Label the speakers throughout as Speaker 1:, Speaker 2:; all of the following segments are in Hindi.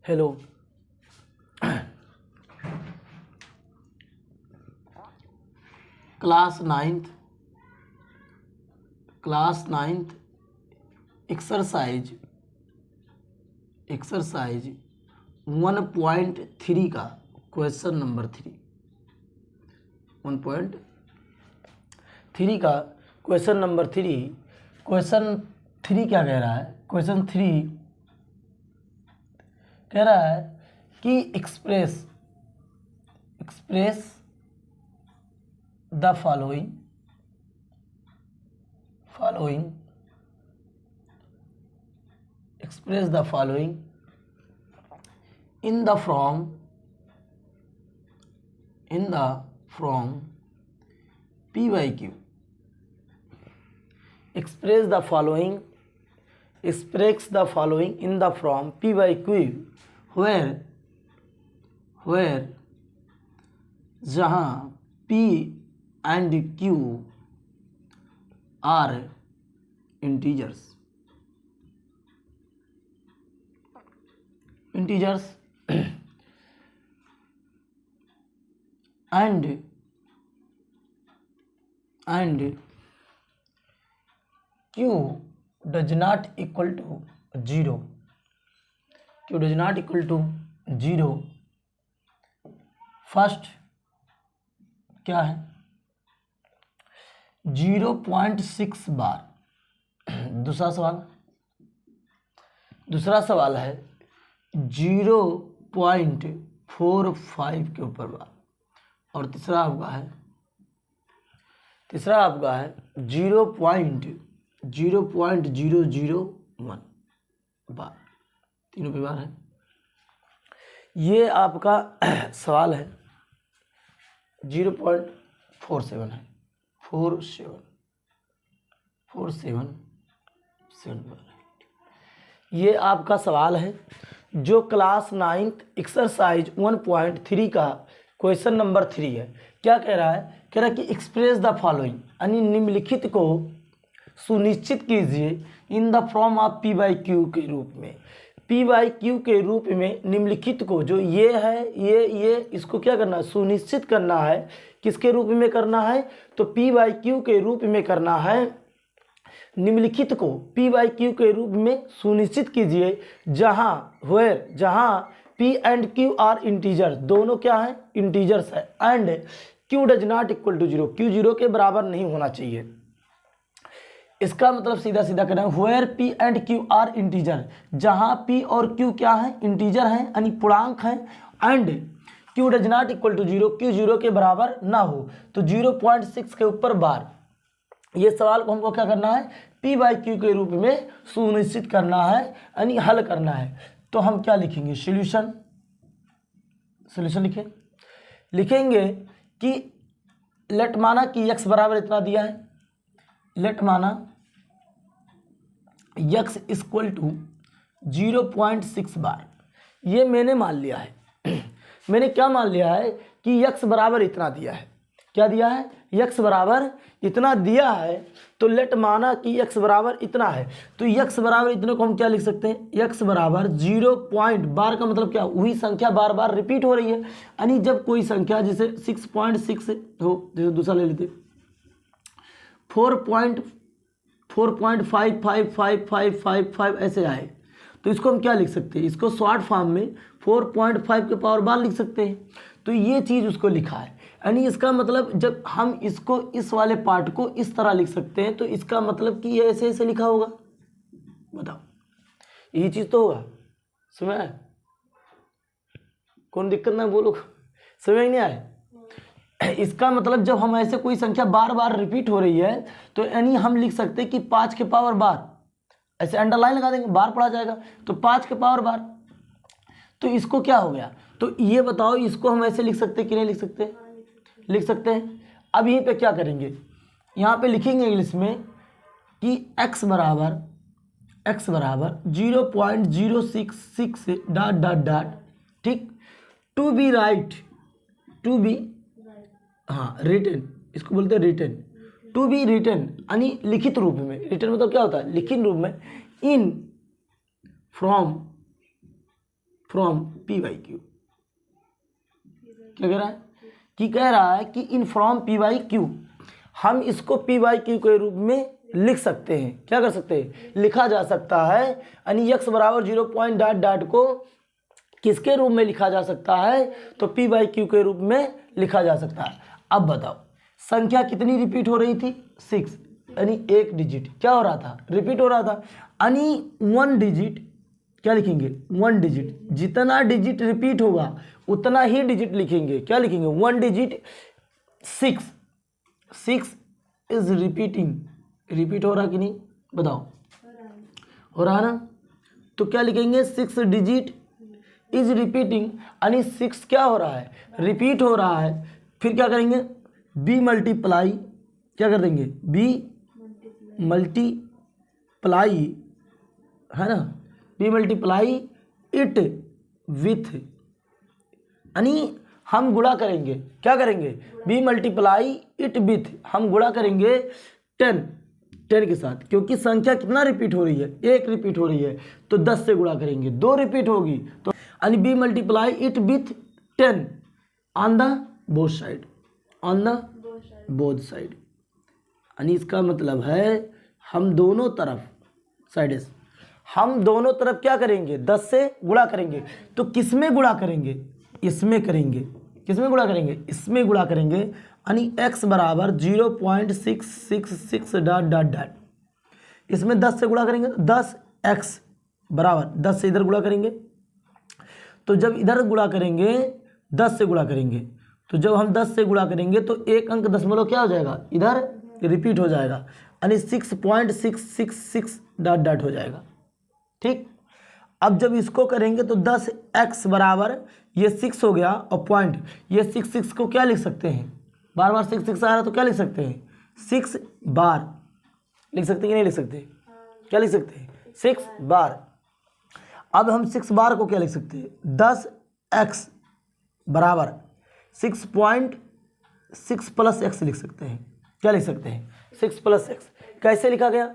Speaker 1: हेलो। क्लास नाइन्थ एक्सरसाइज 1.3 का क्वेश्चन नंबर 3 1.3 का क्वेश्चन नंबर 3 क्वेश्चन 3 क्या कह रहा है? क्वेश्चन 3 कह रहा है कि express the following in the from P by Q. Express the following in the from P by Q where जहाँ P and Q are integers and Q does not equal to 0. First क्या है? 0.6 बार। दूसरा सवाल है 0.45 के ऊपर बार। और तीसरा आपका है 0.001 बार। तीनों पे बार है। ये आपका सवाल है 0.47 है 47 ये आपका सवाल है जो क्लास 9th एक्सरसाइज 1.3 का क्वेश्चन नंबर 3 है। क्या कह रहा है? कह रहा है कि एक्सप्रेस द फॉलोइंग यानी निम्नलिखित को सुनिश्चित कीजिए in the form of P by Q के रूप में। P by Q के रूप में निम्नलिखित को जो ये है ये इसको क्या करना है? सुनिश्चित करना है। किसके रूप में करना है? तो P by Q के रूप में करना है। निम्नलिखित को P by Q के रूप में सुनिश्चित कीजिए जहाँ P and Q are integer, दोनों क्या है? इंटीजर्स है। And Q does not equal to 0, Q 0 के बराबर नहीं होना चाहिए। इसका मतलब सीधा कहना है where P and Q are integer, जहाँ P और Q क्या है? इंटीजर हैं यानी पूर्णांक हैं। And Q does not equal to 0, Q 0 के बराबर ना हो तो 0.6 के ऊपर बार। ये सवाल को हमको क्या करना है? P by Q के रूप में सुनिश्चित करना है यानी हल करना है। तो हम क्या लिखेंगे? सोल्यूशन लिखेंगे कि लेट माना कि x बराबर इतना दिया है। लेट माना x इक्वल टू 0.6 बार। ये मैंने मान लिया है मैंने क्या मान लिया है कि x बराबर इतना दिया है। क्या दिया है? x बराबर इतना दिया है। तो लेट माना कि x बराबर इतना है तो x बराबर इतने को हम क्या लिख सकते हैं? x बराबर 0. बार का मतलब क्या? वही संख्या बार बार रिपीट हो रही है। यानी जब कोई संख्या जैसे 6.6 हो, जैसे दूसरा ले लेते 4.555555 ऐसे आए तो इसको हम क्या लिख सकते हैं? इसको शॉर्ट फॉर्म में 4.5 के पावर बार लिख सकते हैं। तो ये चीज़ उसको लिखा है। यानी इसका मतलब जब हम इसको इस वाले पार्ट को इस तरह लिख सकते हैं तो इसका मतलब कि ये ऐसे लिखा होगा। बताओ, यही चीज़ तो होगा। समझ आए? कौन दिक्कत ना बोलो, समझ नहीं आए? इसका मतलब जब हम ऐसे कोई संख्या बार बार रिपीट हो रही है तो यानी हम लिख सकते हैं कि 5 के पावर बार, ऐसे अंडरलाइन लगा देंगे, बार पढ़ा जाएगा तो 5 के पावर बार। तो इसको क्या हो गया? तो ये बताओ, इसको हम ऐसे लिख सकते कि नहीं लिख सकते? लिख सकते हैं। अब यहीं पे क्या करेंगे? यहाँ पे लिखेंगे इंग्लिश में कि x बराबर 0.066 ... ठीक। टू बी रिटन, इसको बोलते हैं रिटन। टू बी रिटन यानी लिखित रूप में। रिटन मतलब क्या होता है? लिखित रूप में। इन फ्रॉम पी बाई क्यू। क्या कह रहा है कि कह रहा है कि इन फ्रॉम पी बाई क्यू, हम इसको पी बाई क्यू के रूप में लिख सकते हैं। क्या कर सकते हैं, लिखा जा सकता है। यानी x बराबर 0 पॉइंट डॉट डॉट को किसके रूप में लिखा जा सकता है, तो पी बाई क्यू के रूप में लिखा जा सकता है। अब बताओ संख्या कितनी रिपीट हो रही थी, 6, यानी एक डिजिट क्या हो रहा था, रिपीट हो रहा था। यानी 1 डिजिट क्या लिखेंगे, 1 डिजिट, जितना डिजिट रिपीट होगा उतना ही डिजिट लिखेंगे। क्या लिखेंगे, 1 डिजिट 6 इज रिपीटिंग, रिपीट हो रहा कि नहीं बताओ, हो रहा ना। तो क्या लिखेंगे, 6 डिजिट इज रिपीटिंग, यानी 6 क्या हो रहा है, रिपीट हो रहा है। फिर क्या करेंगे, बी मल्टीप्लाई, क्या कर देंगे, बी मल्टीप्लाई, है ना, बी मल्टीप्लाई इट विथ, यानी हम गुणा करेंगे। क्या करेंगे, बी मल्टीप्लाई इट विथ, हम गुणा करेंगे 10 के साथ, क्योंकि संख्या कितना रिपीट हो रही है, 1 रिपीट हो रही है, तो 10 से गुणा करेंगे, 2 रिपीट होगी तो यानी we multiply it with 10 on the both side, on the both side. यानी इसका मतलब है हम दोनों तरफ साइड्स, हम दोनों तरफ क्या करेंगे, 10 से गुणा करेंगे। तो किस में गुणा करेंगे, इसमें करेंगे। किसमें गुणा करेंगे, इसमें गुणा करेंगे। यानी x बराबर 0.666 डॉट डॉट डॉट, इसमें 10 से गुणा करेंगे, 10x बराबर 10 से इधर गुणा करेंगे। तो जब इधर गुणा करेंगे 10 से गुणा करेंगे, तो जब हम 10 से गुणा करेंगे तो एक अंक दशमलव क्या हो जाएगा, इधर रिपीट हो जाएगा, यानी 6.666 डॉट डॉट हो जाएगा। ठीक, अब जब इसको करेंगे तो 10x बराबर ये 6 हो गया और पॉइंट, ये 6 को क्या लिख सकते हैं, बार बार 6 आ रहा है तो क्या लिख सकते हैं, 6 बार लिख सकते हैं कि नहीं लिख सकते, क्या लिख सकते हैं, 6 बार। अब हम 6 बार को क्या लिख सकते हैं, 10x बराबर 6.6 प्लस x लिख सकते हैं। क्या लिख सकते हैं, 6 प्लस x। कैसे लिखा गया,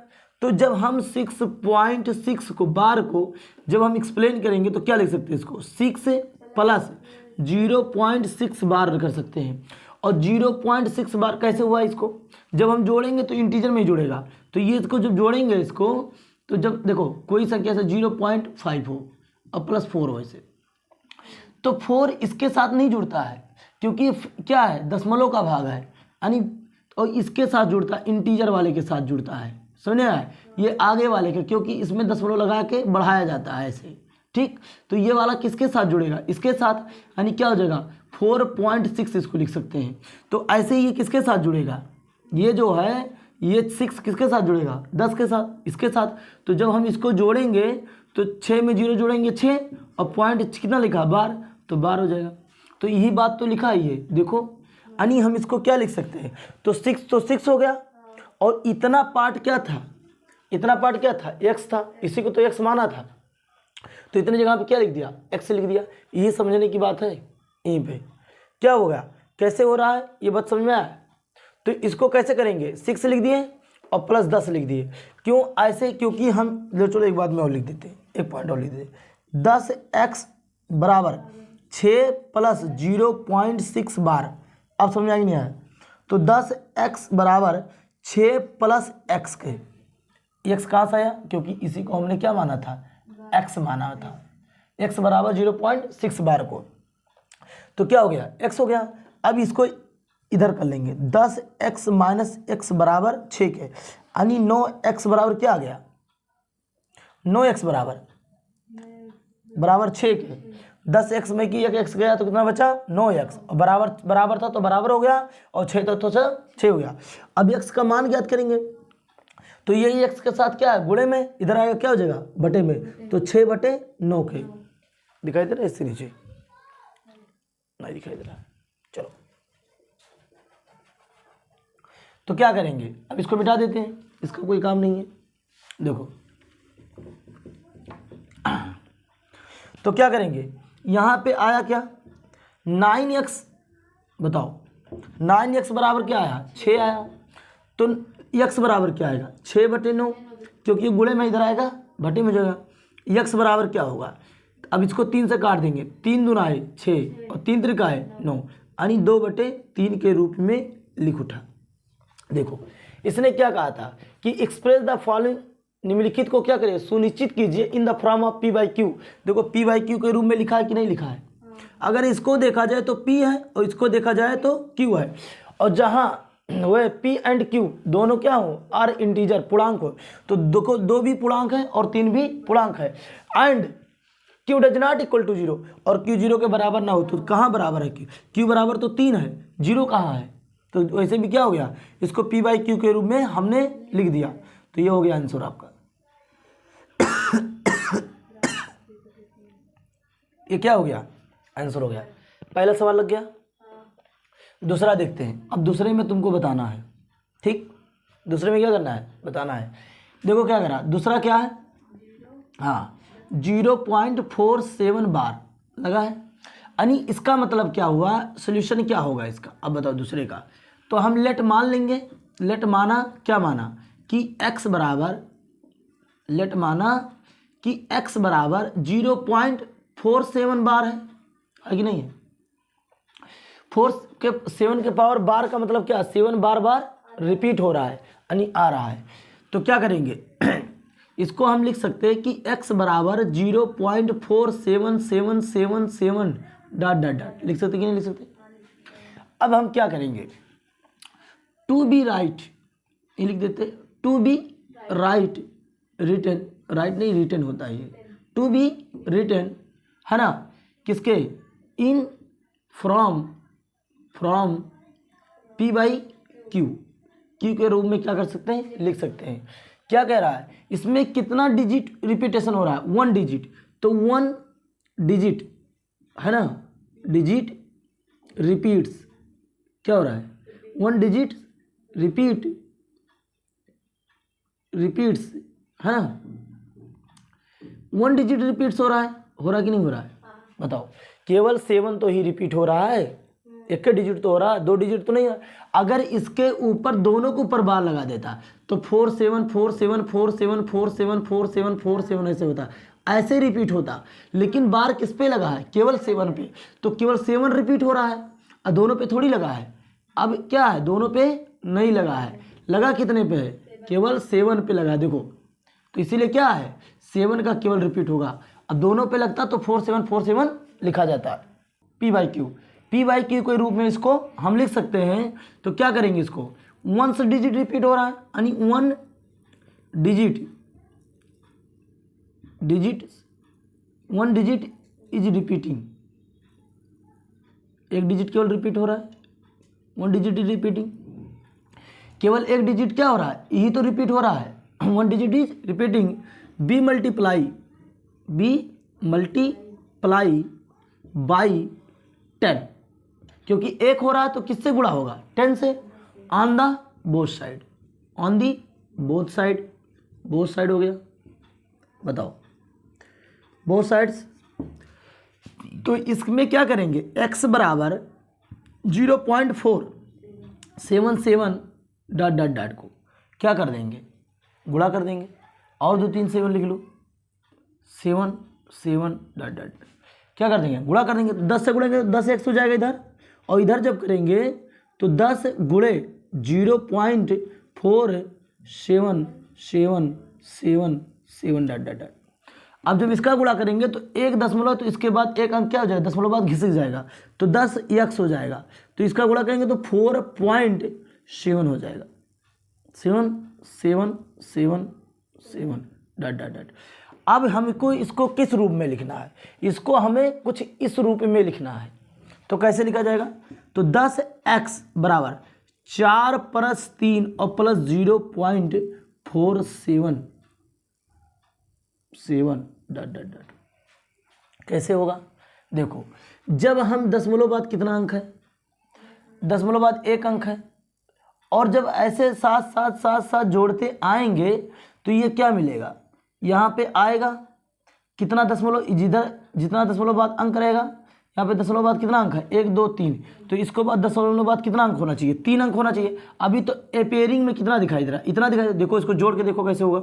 Speaker 1: तो जब हम 6.6 को बार को जब हम एक्सप्लेन करेंगे तो क्या लिख सकते हैं, इसको 6 प्लस 0.6 बार कर सकते हैं। और 0.6 बार कैसे हुआ, इसको जब हम जोड़ेंगे तो इंटीजर में ही जुड़ेगा, तो ये इसको जब जोड़ेंगे इसको, तो जब देखो कोई संख्या से 0.5 हो और प्लस 4 हो ऐसे, तो 4 इसके साथ नहीं जुड़ता है क्योंकि क्या है, दशमलव का भाग है, यानी और इसके साथ जुड़ता है, इंटीजर वाले के साथ जुड़ता है, समझ आया, ये आगे वाले के, क्योंकि इसमें दशमलव लगा के बढ़ाया जाता है ऐसे। ठीक, तो ये वाला किसके साथ जुड़ेगा, इसके साथ, यानी क्या हो जाएगा 4.6 इसको लिख सकते हैं। तो ऐसे ही ये किसके साथ जुड़ेगा, ये जो है ये 6 किसके साथ जुड़ेगा, 10 के साथ, इसके साथ। तो जब हम इसको जोड़ेंगे तो 6 में 0 जोड़ेंगे 6 और पॉइंट कितना लिखा, बार, तो बार हो जाएगा। तो यही बात तो लिखा है ये देखो, यानी हम इसको क्या लिख सकते हैं, तो 6 हो गया, और इतना पार्ट क्या था, इतना पार्ट क्या था, x था, इसी को तो x माना था, तो इतनी जगह पे क्या लिख दिया, x लिख दिया। यही समझने की बात है, यहीं पे क्या होगा, कैसे हो रहा है ये बात समझ में आया। तो इसको कैसे करेंगे, 6 लिख दिए और प्लस 10 लिख दिए, क्यों ऐसे, क्योंकि हम चलो एक बात में और लिख देते हैं, एक पॉइंट और लिख देते, 10x बराबर 6 प्लस 0.6 बार। अब समझ आई नहीं आया, तो 10x बराबर 6 प्लस x के, x कहाँ से आया, क्योंकि इसी को हमने क्या माना था, x माना था, x बराबर 0.6 बार को, तो क्या हो गया, x हो गया। अब इसको इधर कर लेंगे, 10x माइनस x बराबर 6 के, यानी 9x बराबर क्या आ गया, 9x बराबर 6 के, 10x में कि एक x गया तो कितना बचा, 9x, बराबर बराबर था तो बराबर हो गया, और 6 था तो 6 हो गया। अब x का मान ज्ञात करेंगे, तो यही x के साथ क्या है, गुणे में, इधर आएगा क्या हो जाएगा, बटे में, तो 6/9 के, दिखाई दे रहा है इससे नीचे, नहीं दिखाई दे रहा है, चलो तो क्या करेंगे, अब इसको मिटा देते हैं, इसका कोई काम नहीं है। देखो तो क्या करेंगे, यहाँ पे आया क्या, 9x, बताओ 9x बराबर क्या आया, 6 आया, तो x बराबर क्या आएगा, 6/9, क्योंकि गुणे में इधर आएगा बटे में जाएगा। x बराबर क्या होगा, अब इसको 3 से काट देंगे, 3 दूना है 6 और 3 त्रिका है 9, यानी 2/3 के रूप में लिख उठा। देखो इसने क्या कहा था कि एक्सप्रेस द फॉलोइंग, निम्नलिखित को क्या करें, सुनिश्चित कीजिए in the form of P by Q. देखो पी बाई क्यू के रूप में लिखा है कि नहीं लिखा है। अगर इसको देखा जाए तो पी है और इसको देखा जाए तो क्यू है, और जहाँ वह पी एंड क्यू दोनों क्या हो, आर इंटीजर पूर्णांक हो, तो दो भी पूर्णांक है और 3 भी पूर्णांक है, and Q does not equal to 0, और क्यू 0 के बराबर ना हो, तो कहाँ बराबर है क्यू बराबर तो 3 है, 0 कहाँ है, तो वैसे भी क्या हो गया, इसको पी बाई क्यू के रूप में हमने लिख दिया, तो ये हो गया आंसर आपका। ये क्या हो गया, आंसर हो गया। पहला सवाल लग गया। दूसरा देखते हैं। अब दूसरे में तुमको बताना है, ठीक, दूसरे में क्या करना है, बताना है। देखो क्या करा, दूसरा क्या है, हाँ 0.47 बार लगा है, यानी इसका मतलब क्या हुआ, सोल्यूशन क्या होगा इसका, अब बताओ दूसरे का। तो हम लेट मान लेंगे, लेट माना क्या माना कि x बराबर, लेट माना कि x बराबर 0.47 बार है कि नहीं है। 7 के पावर बार का मतलब क्या, 7 बार बार रिपीट हो रहा है यानी आ रहा है। तो क्या करेंगे इसको हम लिख सकते हैं कि x बराबर 0.47777 डॉट डॉट डॉट लिख सकते कि नहीं लिख सकते। अब हम क्या करेंगे, टू बी राइट ये लिख देते, to be right written, right नहीं रिटर्न होता है ये, टू बी रिटर्न है ना, किसके, in from P by Q, Q के रूप में क्या कर सकते हैं, लिख सकते हैं। क्या कह रहा है, इसमें कितना डिजिट रिपीटेशन हो रहा है, 1 डिजिट, तो 1 डिजिट है ना, डिजिट रिपीट्स, क्या हो रहा है, 1 डिजिट रिपीट्स है ना, 1 डिजिट रिपीट्स हो रहा है कि नहीं हो रहा है, बताओ। केवल 7 तो ही रिपीट हो रहा है, एक डिजिट तो हो रहा है, 2 डिजिट तो नहीं है। अगर इसके ऊपर दोनों के ऊपर बार लगा देता तो 474747474747 ऐसे होता, ऐसे रिपीट होता, लेकिन बार किस पे लगा है, केवल 7 पे, तो केवल 7 रिपीट हो रहा है और दोनों पे थोड़ी लगा है। अब क्या है, दोनों पे नहीं लगा है, लगा कितने पे है, केवल 7 पे लगा, देखो तो इसीलिए क्या है 7 का केवल रिपीट होगा। अब दोनों पे लगता तो 4747 लिखा जाता। पी बाई क्यू के रूप में इसको हम लिख सकते हैं। तो क्या करेंगे, इसको 1 डिजिट रिपीट हो रहा है यानी 1 डिजिट इज रिपीटिंग, एक डिजिट केवल रिपीट हो रहा है, 1 डिजिट इज रिपीटिंग, केवल एक डिजिट क्या हो रहा है, यही तो रिपीट हो रहा है, 1 digit is repeating. We multiply by 10, क्योंकि एक हो रहा है तो किससे गुणा होगा, 10 से, on the both side, on the both side हो गया, बताओ बोथ साइड्स। तो इसमें क्या करेंगे, x बराबर 0.477 डॉट डॉट डॉट को क्या कर देंगे, गुणा कर देंगे, और 2 3 7 लिख लो, 7 डॉट डॉट क्या कर देंगे, गुणा कर देंगे। 10 से गुणेंगे तो 10x हो जाएगा इधर, और इधर जब करेंगे तो 10 गुणे 0.4777 डॉट डॉट डॉट। अब जब इसका गुणा करेंगे तो 1 दशमलव, तो इसके बाद एक अंक क्या हो जाएगा, दशमलव बाद घिसक जाएगा, तो 10x हो जाएगा। तो इसका गुणा करेंगे तो 4.7 हो जाएगा, 7 डॉट डॉट डॉट। अब हमको इसको किस रूप में लिखना है, इसको हमें कुछ इस रूप में लिखना है। तो कैसे लिखा जाएगा, तो 10x बराबर 4 + 3 और प्लस 0.477 डॉट डॉट डॉट। कैसे होगा, देखो जब हम दशमलव बाद कितना अंक है, दशमलव बाद 1 अंक है, और जब ऐसे साथ जोड़ते आएंगे तो ये क्या मिलेगा, यहाँ पे आएगा कितना दशमलव, जिधर जितना दशमलव बाद अंक रहेगा, यहाँ पे दशमलव बाद कितना अंक है, 1 2 3, तो इसको बाद दशमलव बाद कितना अंक होना चाहिए, 3 अंक होना चाहिए। अभी तो अपेयरिंग में कितना दिखाई दे रहा है, इतना दिखाई दे, देखो इसको जोड़ के देखो कैसे होगा।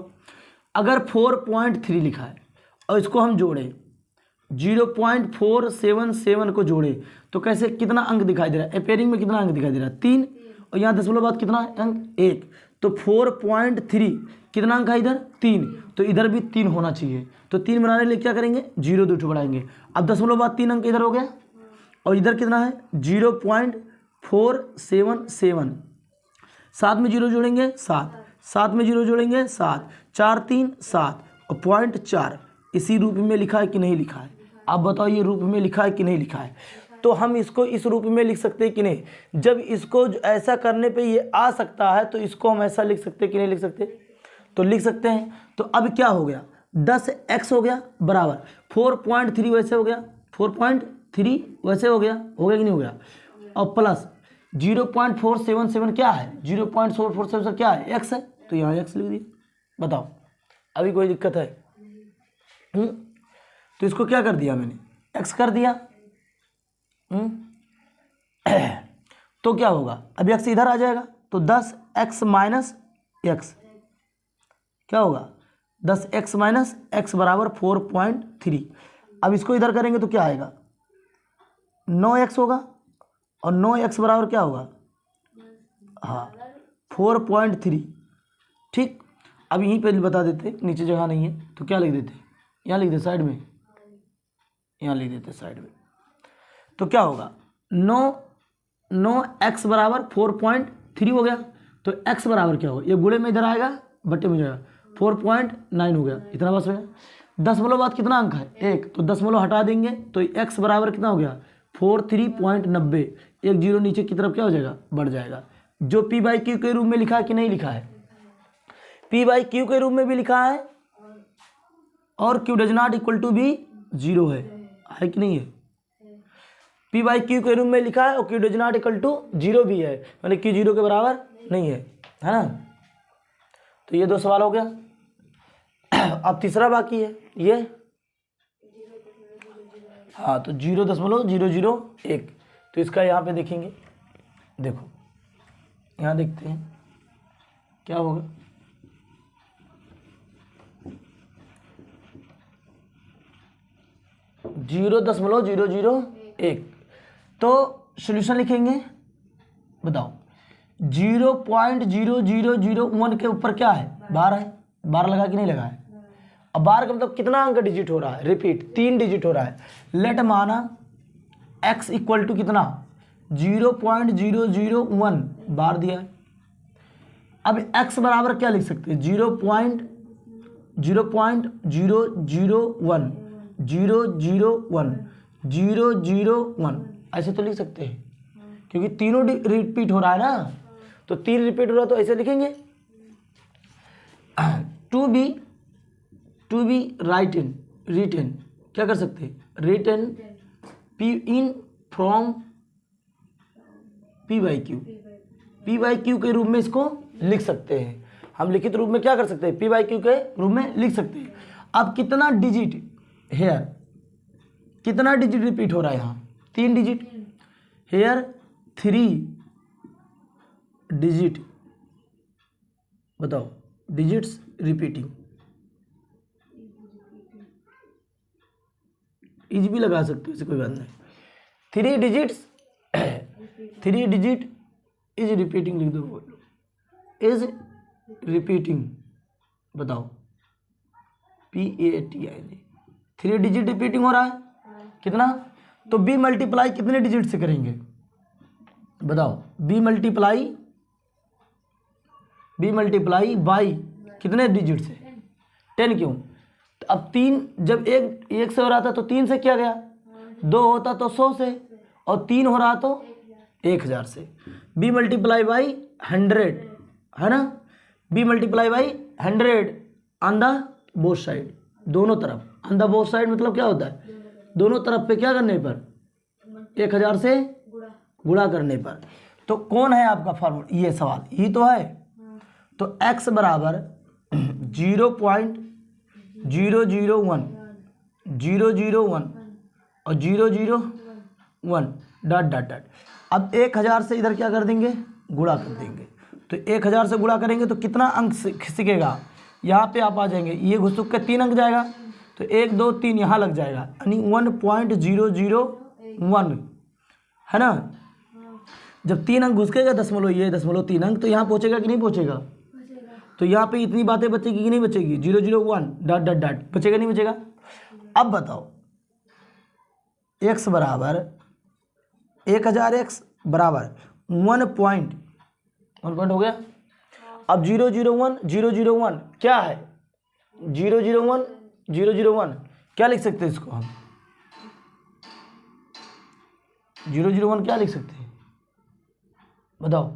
Speaker 1: अगर 4.3 लिखा है और इसको हम जोड़ें 0.477 को जोड़े तो कैसे कितना अंक दिखाई दे रहा है? पेयरिंग में कितना अंक दिखाई दे रहा है? 3, और यहाँ दशमलव बाद कितना अंक? 1, तो 4.3 कितना अंक है इधर? 3, तो इधर भी 3 होना चाहिए। तो 3 बनाने के लिए क्या करेंगे? 0 2 बढ़ाएंगे। अब दशमलव बाद 3 अंक इधर हो गया, और इधर कितना है? 0.477। 7 में 0 जोड़ेंगे 7, 7 में 0 जोड़ेंगे 7, 4 3 7 और 0.4 इसी रूप में लिखा है कि नहीं लिखा है? आप बताओ ये रूप में लिखा है कि नहीं लिखा है? तो हम इसको इस रूप में लिख सकते हैं कि नहीं? जब इसको ऐसा करने पे ये आ सकता है तो इसको हम ऐसा लिख सकते हैं कि नहीं लिख सकते? तो लिख सकते हैं। तो अब क्या हो गया? 10x हो गया बराबर 4.3 वैसे हो गया, 4.3 वैसे हो गया कि नहीं हो गया? और प्लस 0.477 क्या है? 0.447 क्या है? x है, तो यहाँ x लिख दिया। बताओ अभी कोई दिक्कत है? तो इसको क्या कर दिया मैंने? x कर दिया। तो क्या होगा? अब x इधर आ जाएगा तो 10x माइनस x क्या होगा? 10x माइनस x बराबर 4.3। अब इसको इधर करेंगे तो क्या आएगा? 9x होगा, और 9x बराबर क्या होगा? हाँ 4.3। ठीक, अब यहीं पे बता देते, नीचे जगह नहीं है तो क्या लिख देते? यहाँ लिख देते साइड में, यहाँ लिख देते साइड में। तो क्या होगा? 9x बराबर 4.3 हो गया, तो x बराबर क्या होगा? ये गुणे में इधर आएगा, बट्टे में जाएगा, 4.9 हो गया। इतना बस हो गया। दशमलव बाद कितना अंक है? 1, तो दशमलव हटा देंगे तो x बराबर कितना हो गया? 43.90। एक जीरो नीचे की तरफ क्या हो जाएगा? बढ़ जाएगा। जो p/q के रूप में लिखा है कि नहीं लिखा है? p/q के रूप में भी लिखा है, और q does not equal to भी 0 है कि नहीं है? p/q के रूप में लिखा है और q does not equal to 0 भी है, यानी q 0 के बराबर नहीं है ना? तो ये 2 सवाल हो गया। अब तीसरा बाकी है ये, हाँ, तो 0.001। तो इसका यहाँ पे देखेंगे, देखो यहाँ देखते हैं क्या होगा। 0.001, तो सॉल्यूशन लिखेंगे। बताओ 0.0001 के ऊपर क्या है? बार है, बार लगा कि नहीं लगा है? अब बार का मतलब कितना अंक डिजिट हो रहा है? रिपीट 3 डिजिट हो रहा है। लेट माना x इक्वल टू कितना? 0.001 बार दिया है। अब x बराबर क्या लिख सकते हैं? 0.001 001 ऐसे तो लिख सकते हैं, क्योंकि तीनों रिपीट हो रहा है ना, तो 3 रिपीट हो रहा है तो ऐसे लिखेंगे। टू बी रिटेन क्या कर सकते हैं? Retain p in from p/q के रूप में इसको लिख सकते हैं। हम लिखित रूप में क्या कर सकते हैं? p/q के रूप में लिख सकते हैं। अब कितना डिजिट हेयर, कितना डिजिट रिपीट हो रहा है? यहाँ 3 डिजिट हेयर, 3 डिजिट। बताओ डिजिट्स रिपीटिंग, इज भी लगा सकते हो, इसे कोई बात नहीं। 3 डिजिट इज रिपीटिंग लिख दो, इज रिपीटिंग। बताओ PATING 3 डिजिट रिपीटिंग हो रहा है। कितना? तो b मल्टीप्लाई कितने डिजिट से करेंगे? बताओ b मल्टीप्लाई बाई कितने डिजिट से? 10 क्यों? तो अब 3 जब एक से हो रहा था तो 3 से किया गया, 2 होता तो 100 से, और 3 हो रहा तो 1000 से। b मल्टीप्लाई बाई 100 है ना? b multiply by 100 on the both side, दोनों तरफ। ऑन द बोथ साइड मतलब क्या होता है? दोनों तरफ पे क्या करने पर? 1000 से गुणा करने पर। तो कौन है आपका फॉर्मूला? ये सवाल ये तो है। तो x बराबर 0.001 और 001 डॉट डॉट डॉट। अब 1000 से इधर क्या कर देंगे? गुणा कर देंगे। तो 1000 से गुणा करेंगे तो कितना अंक सिकेगा? यहाँ पे आप आ जाएंगे, ये घुसुक के 3 अंक जाएगा, तो 1 2 3 यहाँ लग जाएगा, यानी 1.001 है ना। जब 3 अंक घुसकेगा दशमलव, ये दशमलव 3 अंक, तो यहाँ पहुँचेगा कि नहीं पहुँचेगा? तो यहाँ पे इतनी बातें बचेगी कि नहीं बचेगी? 001 डॉट डॉट डॉट, बचेगा नहीं बचेगा? अब बताओ x बराबर 1000 x बराबर 1 पॉइंट हो गया। अब 001 क्या है? 001 क्या लिख सकते हैं इसको हम? 001 क्या लिख सकते हैं बताओ?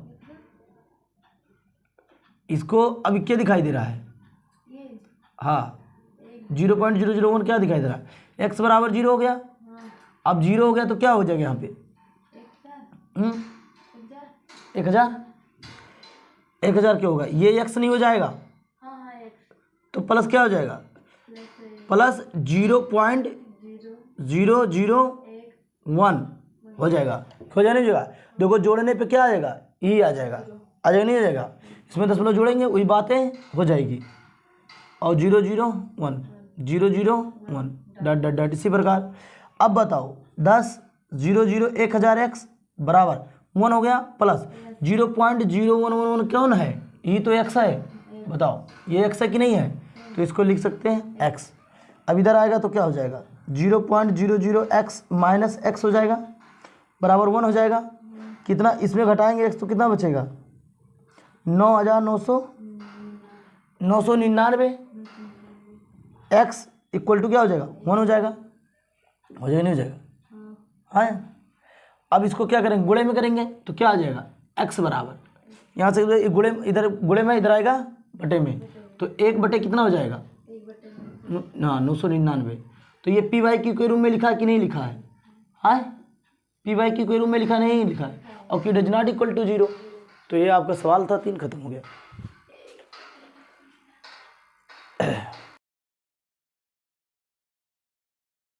Speaker 1: इसको अभी क्या दिखाई दे रहा है? हाँ 0.001 क्या दिखाई दे रहा है? x बराबर 0 हो गया। अब 0 हो गया तो क्या हो जाएगा यहाँ पे? 1000 क्या होगा? ये x नहीं हो जाएगा तो प्लस क्या हो जाएगा? प्लस 0.001 हो जाएगा। हो जाने जाएगा, देखो जोड़ने पे क्या आ जाएगा? ई आ जाएगा नहीं आ जाएगा? इसमें दशमलव जोड़ेंगे वही बातें हो जाएगी। और 001 डॉट डॉट डॉट, इसी प्रकार। अब बताओ 10 1000 x बराबर 1 हो गया, प्लस 0.0111 कौन है? ये तो x है। बताओ ये x है कि नहीं है? तो इसको लिख सकते हैं x। अब इधर आएगा तो क्या हो जाएगा? 0.00x माइनस x हो जाएगा, बराबर 1 हो जाएगा। कितना इसमें घटाएंगे x तो कितना बचेगा? 9,999 x इक्वल टू क्या हो जाएगा? 1 हो जाएगा। हो जाएगा नहीं हो जाएगा? हाँ। अब इसको क्या करेंगे? गुणे में करेंगे तो क्या आ जाएगा? x बराबर यहाँ से गुणे, इधर गुणे में इधर आएगा बटे में, तो 1 बटे कितना हो जाएगा? ना 999। तो ये पी वाई क्यू के रूप में लिखा है कि नहीं लिखा है? हाँ पी वाई क्यू के रूप में लिखा नहीं लिखा है, और Q does not equal to 0। तो ये आपका सवाल था 3 खत्म हो गया।